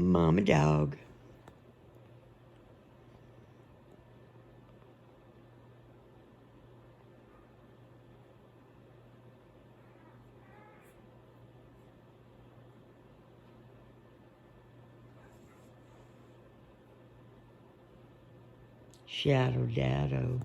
Mama dog. Shadow Dado.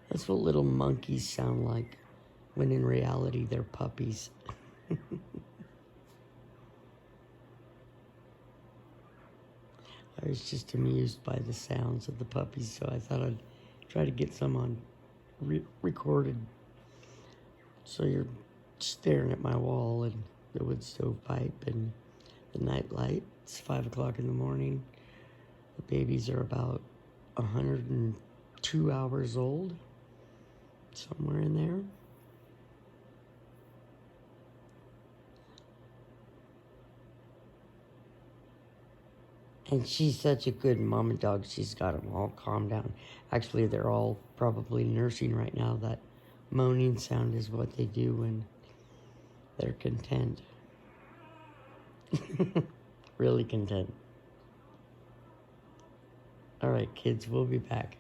That's what little monkeys sound like, when in reality they're puppies. I was just amused by the sounds of the puppies, so I thought I'd try to get some on recorded. So you're staring at my wall and the wood stovepipe and the night light. It's 5 o'clock in the morning. The babies are about 102 hours old, somewhere in there. And she's such a good mama dog. She's got them all calmed down. Actually, they're all probably nursing right now. That moaning sound is what they do when they're content. Really content. All right, kids, we'll be back.